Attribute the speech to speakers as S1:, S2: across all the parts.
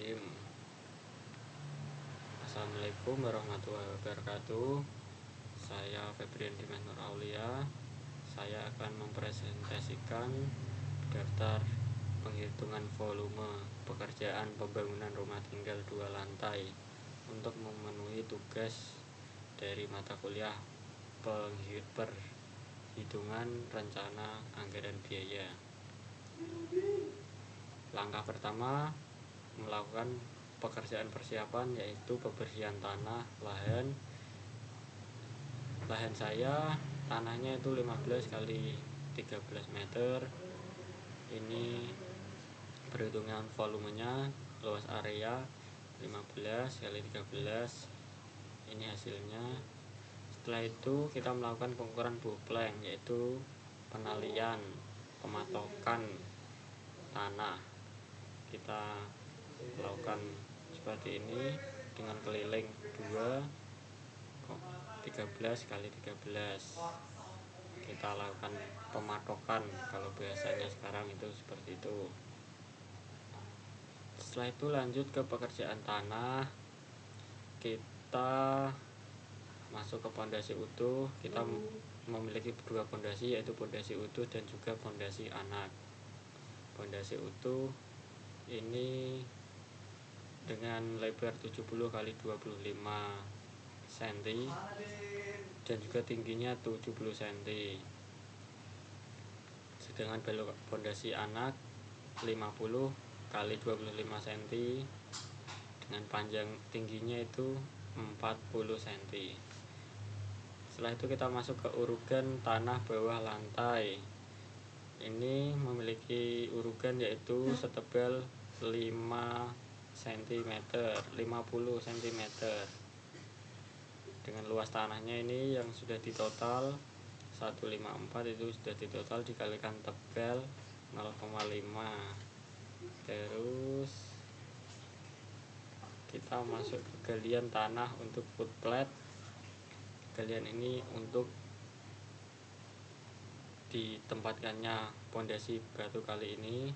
S1: Bismillahirrahmanirrahim. Assalamualaikum warahmatullahi wabarakatuh. Saya Febrian Dimas Nur Aulia. Saya akan mempresentasikan daftar penghitungan volume pekerjaan pembangunan rumah tinggal 2 lantai untuk memenuhi tugas dari mata kuliah perhitungan rencana anggaran biaya. Langkah pertama, melakukan pekerjaan persiapan, yaitu pembersihan tanah lahan saya. Tanahnya itu 15 kali 13 meter. Ini perhitungan volumenya, luas area 15 kali 13. Ini hasilnya. Setelah itu kita melakukan pengukuran boplank, yaitu penalian, pematokan tanah. Kita melakukan seperti ini dengan keliling 13 kali 13. Kita lakukan pematokan, kalau biasanya sekarang itu seperti itu. Setelah itu lanjut ke pekerjaan tanah. Kita masuk ke pondasi utuh. Kita memiliki 2 pondasi, yaitu pondasi utuh dan juga pondasi anak. Pondasi utuh ini dengan lebar 70 kali 25 cm dan juga tingginya 70 cm. Sedangkan pondasi anak 50 kali 25 cm dengan panjang tingginya itu 40 cm. Setelah itu kita masuk ke urugan tanah bawah lantai. Ini memiliki urugan, yaitu setebal 5 cm, 50 cm. Dengan luas tanahnya ini yang sudah ditotal 154, itu sudah ditotal dikalikan tebal 0,5. Terus kita masuk ke galian tanah untuk footplate. Galian ini untuk ditempatkannya pondasi batu kali ini.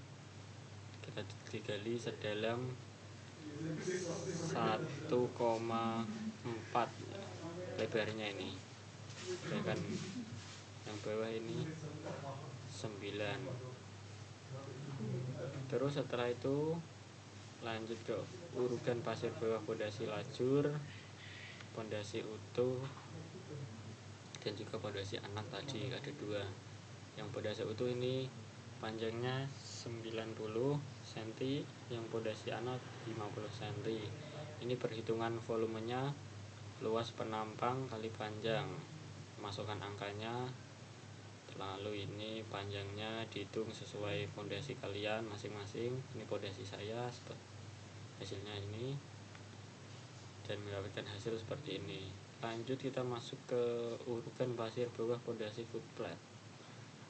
S1: Kita digali sedalam 1,4 lebarnya ini. Sedangkan yang bawah ini 9. Terus setelah itu lanjut ke urugan pasir bawah pondasi lajur, pondasi utuh dan juga pondasi anak. Tadi ada 2. Yang pondasi utuh ini panjangnya 90 cm, yang pondasi anak 50 cm. Ini perhitungan volumenya, luas penampang kali panjang, masukkan angkanya. Lalu ini panjangnya dihitung sesuai pondasi kalian masing-masing. Ini pondasi saya, hasilnya ini, dan mendapatkan hasil seperti ini. Lanjut kita masuk ke urugan pasir bawah pondasi footplate.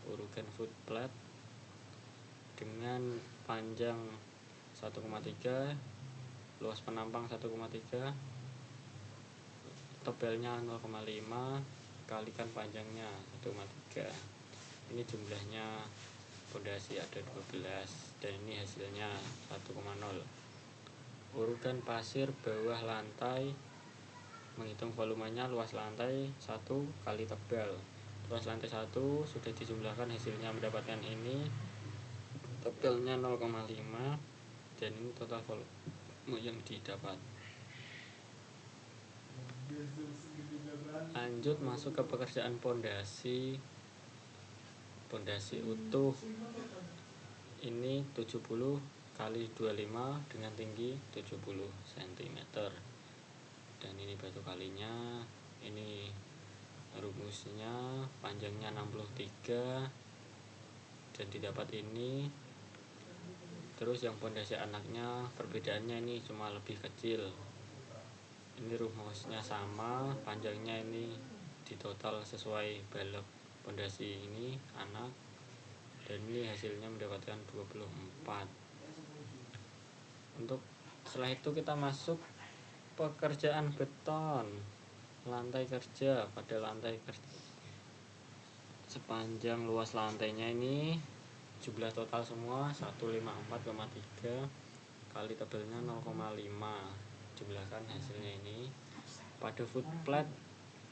S1: Urugan footplate dengan panjang 1,3, luas penampang 1,3, tebalnya 0,5, kalikan panjangnya 1,3. Ini jumlahnya pondasi ada 12 dan ini hasilnya 1,0. Urugan pasir bawah lantai, menghitung volumenya, luas lantai 1 kali tebal. Luas lantai 1 sudah dijumlahkan, hasilnya mendapatkan ini, tebalnya 0,5, dan ini total volume yang didapat. Lanjut masuk ke pekerjaan pondasi utuh. Ini 70 kali 25 dengan tinggi 70 cm. Dan ini batu kalinya, ini rumusnya, panjangnya 63 dan didapat ini. Terus yang pondasi anaknya, perbedaannya ini cuma lebih kecil. Ini rumusnya sama, panjangnya ini ditotal sesuai balok pondasi ini anak, dan ini hasilnya mendapatkan 24. Untuk setelah itu kita masuk pekerjaan beton lantai kerja. Pada lantai kerja, sepanjang luas lantainya ini, jumlah total semua 154,3. kali tebalnya 0,5. Jumlahkan hasilnya ini. Pada footplate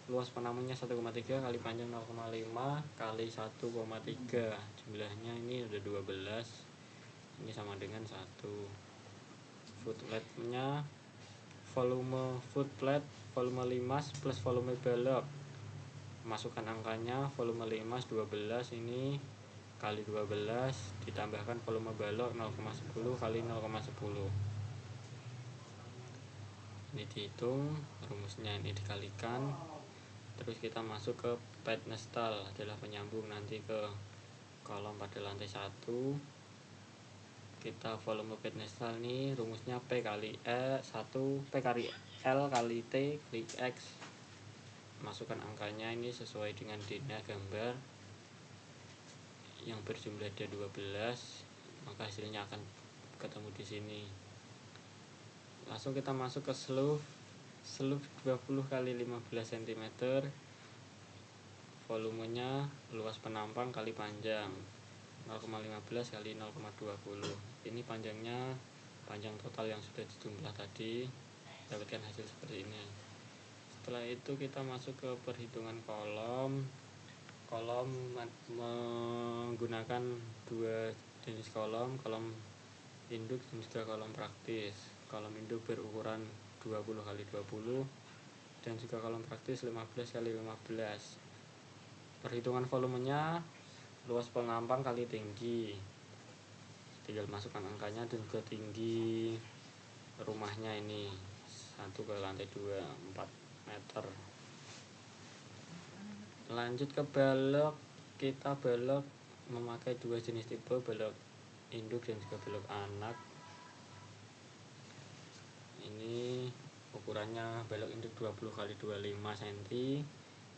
S1: luas penamanya 1,3 kali panjang 0,5 kali 1,3. Jumlahnya ini ada 12. Ini sama dengan 1. Footplate-nya volume footplate volume limas plus volume balok. Masukkan angkanya. Volume limas 12 ini kali 12 ditambahkan volume balok 0,10 kali 0,10. Ini dihitung, rumusnya ini dikalikan. Terus kita masuk ke pedestal, adalah penyambung nanti ke kolom pada lantai 1. Kita volume pedestal nih rumusnya P kali E 1 P kali L kali T kali X. Masukkan angkanya ini sesuai dengan dina gambar yang berjumlah ada 12, maka hasilnya akan ketemu di sini. Langsung kita masuk ke slope 20 kali 15 cm. Volumenya luas penampang kali panjang 0,15 kali 0,20. Ini panjangnya panjang total yang sudah dijumlah tadi, dapatkan hasil seperti ini. Setelah itu kita masuk ke perhitungan kolom menggunakan dua jenis kolom induk dan juga kolom praktis. Kolom induk berukuran 20 kali 20 dan juga kolom praktis 15 kali 15. Perhitungan volumenya luas penampang kali tinggi, tinggal masukkan angkanya, dan juga tinggi rumahnya ini 1 ke lantai 2 4 meter. Lanjut ke balok. Kita balok memakai dua jenis tipe, balok induk dan juga balok anak. Ini ukurannya balok induk 20 kali 25 cm,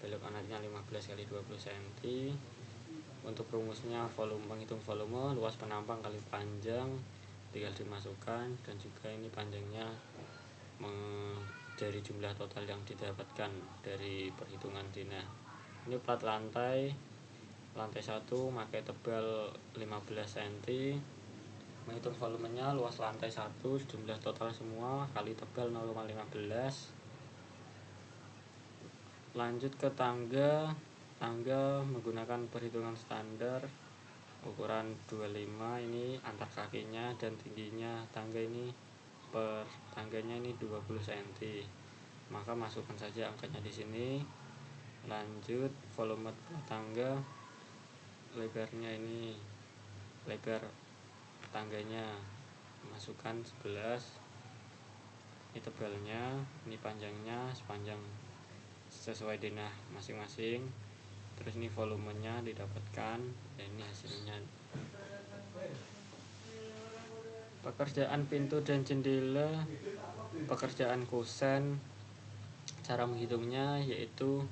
S1: balok anaknya 15 kali 20 cm. Untuk rumusnya menghitung volume luas penampang kali panjang tinggal dimasukkan, dan juga ini panjangnya dari jumlah total yang didapatkan dari perhitungan dina. Ini plat lantai 1 pakai tebal 15 cm. Menghitung volumenya luas lantai 1 jumlah total semua kali tebal 0,15. Lanjut ke tangga menggunakan perhitungan standar ukuran 25. Ini antar kakinya dan tingginya tangga ini per tangganya ini 20 cm. Maka masukkan saja angkanya di sini. Lanjut volume tangga, lebarnya ini lebar tangganya masukkan 11. Ini tebalnya, ini panjangnya sepanjang sesuai denah masing-masing. Terus ini volumenya didapatkan, dan ini hasilnya. Pekerjaan pintu dan jendela, pekerjaan kusen, cara menghitungnya yaitu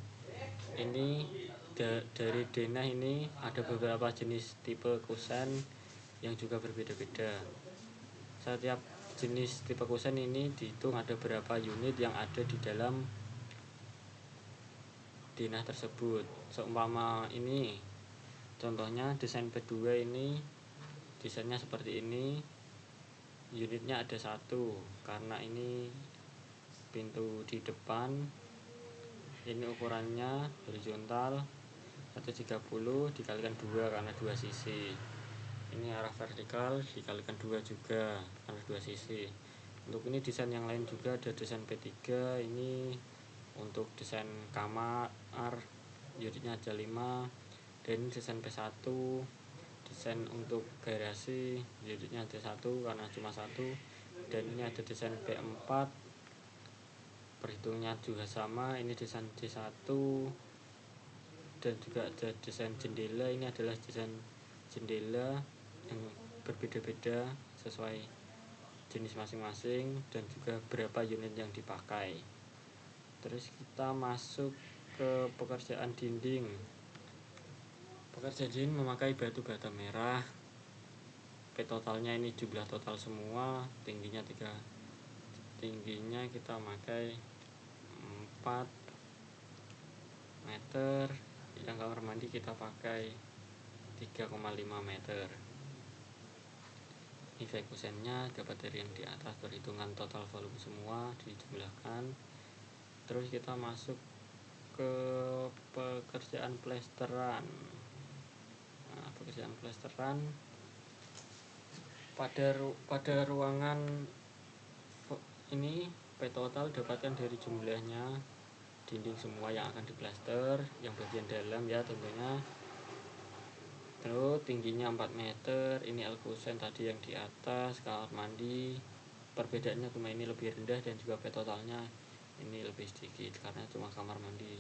S1: ini dari denah ini ada beberapa jenis tipe kusen yang juga berbeda-beda. Setiap jenis tipe kusen ini dihitung ada berapa unit yang ada di dalam denah tersebut. Seumpama ini contohnya desain P2 ini, desainnya seperti ini, unitnya ada 1 karena ini pintu di depan. Ini ukurannya horizontal 130 dikalikan 2 karena 2 sisi. Ini arah vertikal dikalikan 2 juga karena 2 sisi. Untuk ini desain yang lain juga ada desain P3. Ini untuk desain kamar, unitnya ada 5. Dan desain P1, desain untuk garasi, unitnya ada 1 karena cuma 1. Dan ini ada desain P4, perhitungnya juga sama. Ini desain C1, dan juga ada desain jendela. Ini adalah desain jendela yang berbeda-beda sesuai jenis masing-masing dan juga berapa unit yang dipakai. Terus kita masuk ke pekerjaan dinding. Pekerjaan dinding memakai batu bata merah. Totalnya ini jumlah total semua, tingginya kita pakai 4 meter. Yang kamar mandi kita pakai 3,5 meter. nilai kosennya dapat dari yang di atas. Perhitungan total volume semua dijumlahkan. Terus kita masuk ke pekerjaan plesteran. Nah, pekerjaan plesteran pada ruangan ini P total dapatkan dari jumlahnya dinding semua yang akan diplester, yang bagian dalam ya tentunya. Terus tingginya 4 meter, ini L kosen tadi yang di atas, kamar mandi. Perbedaannya cuma ini lebih rendah dan juga P totalnya ini lebih sedikit karena cuma kamar mandi.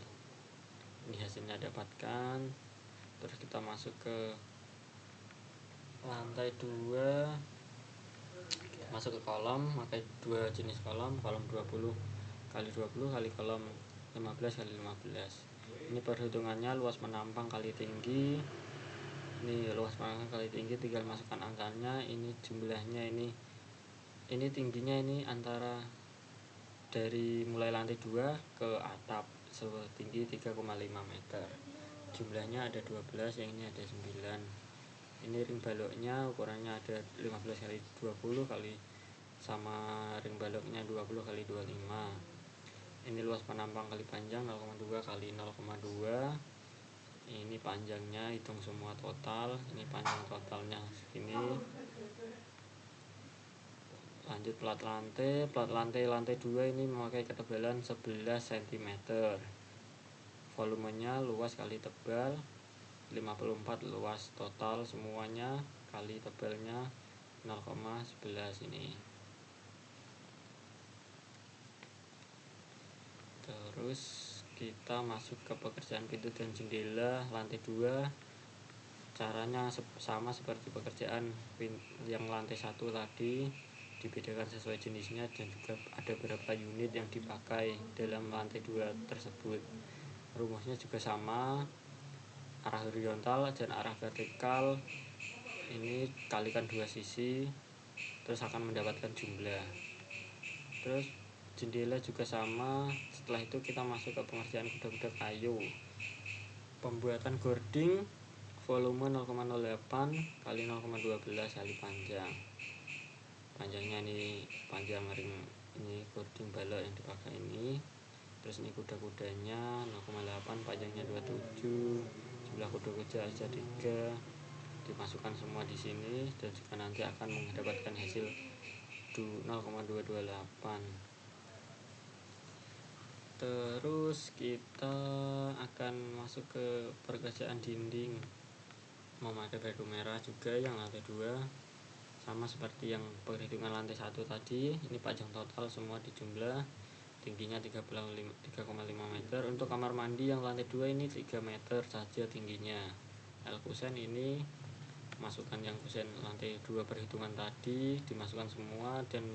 S1: Ini hasilnya dapatkan. Terus kita masuk ke lantai 2, masuk ke kolom, pakai dua jenis kolom 20 kali 20 kali kolom 15 kali 15. Ini perhitungannya luas menampang kali tinggi. Ini luas menampang kali tinggi, tinggal masukkan angkanya. Ini jumlahnya ini tingginya ini antara dari mulai lantai 2 ke atap setinggi 3,5 meter. Jumlahnya ada 12, yang ini ada 9. Ini ring baloknya ukurannya ada 15 kali 20 kali sama ring baloknya 20 kali 25. Ini luas penampang kali panjang 0,2 kali 0,2. Ini panjangnya hitung semua total. Ini panjang totalnya segini. Lanjut plat lantai lantai 2 ini memakai ketebalan 11 cm. Volumenya luas kali tebal 54, luas total semuanya kali tebalnya 0,11 ini. Terus kita masuk ke pekerjaan pintu dan jendela lantai 2. Caranya sama seperti pekerjaan yang lantai 1 tadi, dibedakan sesuai jenisnya dan juga ada beberapa unit yang dipakai dalam lantai 2 tersebut. Rumusnya juga sama, arah horizontal dan arah vertikal ini kalikan dua sisi, terus akan mendapatkan jumlah. Terus jendela juga sama. Setelah itu kita masuk ke pengerjaan kuda-kuda kayu. Pembuatan gording volume 0,08 kali 0,12 kali panjang. Panjangnya ini panjang ring ini gording balok yang dipakai ini. Terus ini kuda-kudanya 0,8, panjangnya 27. Jumlah kuda-kuda aja 3. Dimasukkan semua di sini dan juga nanti akan mendapatkan hasil 0,228. Terus kita akan masuk ke pekerjaan dinding memakai batu merah juga yang lantai 2, sama seperti yang perhitungan lantai 1 tadi. Ini panjang total semua dijumlah, tingginya 3,5 meter. Untuk kamar mandi yang lantai 2 ini 3 meter saja tingginya. L kusen ini masukkan yang kusen lantai 2 perhitungan tadi, dimasukkan semua dan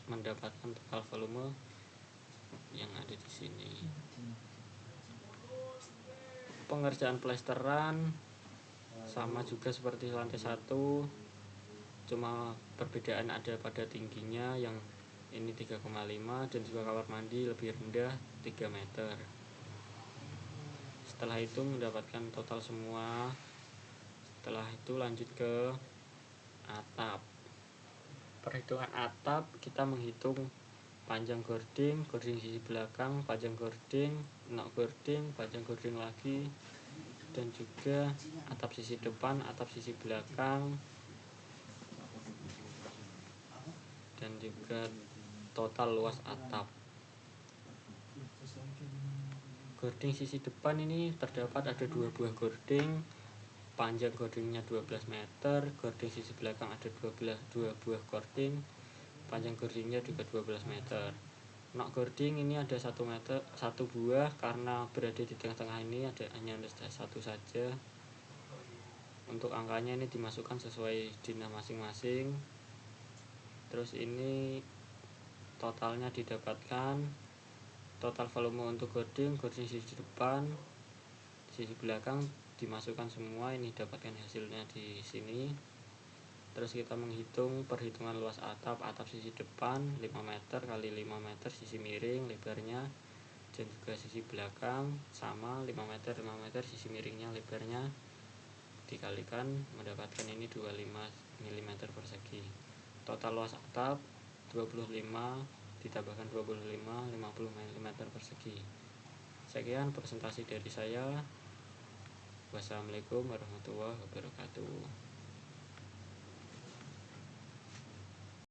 S1: mendapatkan total volume yang ada di sini. Pengerjaan plesteran sama juga seperti lantai 1, cuma perbedaan ada pada tingginya, yang ini 3,5 dan juga kamar mandi lebih rendah 3 meter. Setelah itu mendapatkan total semua. Setelah itu lanjut ke atap. Perhitungan atap kita menghitung panjang gording sisi belakang, panjang gording, nok gording, panjang gording lagi, dan juga atap sisi depan, atap sisi belakang, dan juga total luas atap. Gording sisi depan ini terdapat ada 2 buah gording, panjang gordingnya 12 meter. Gording sisi belakang ada 2 buah gording, panjang gordingnya juga 12 meter. Nok gording ini ada 1 meter, 1 buah, karena berada di tengah-tengah ini hanya ada 1 saja. Untuk angkanya ini dimasukkan sesuai dinah masing-masing. Terus ini totalnya didapatkan. Total volume untuk gording sisi depan, sisi belakang dimasukkan semua, ini dapatkan hasilnya di sini. Terus kita menghitung perhitungan luas atap sisi depan 5 meter kali 5 meter sisi miring lebarnya, dan juga sisi belakang sama 5 meter sisi miringnya lebarnya, dikalikan mendapatkan ini 25 mm persegi. total luas atap 25 ditambahkan 25 50 mm persegi. Sekian presentasi dari saya. Wassalamualaikum warahmatullahi wabarakatuh.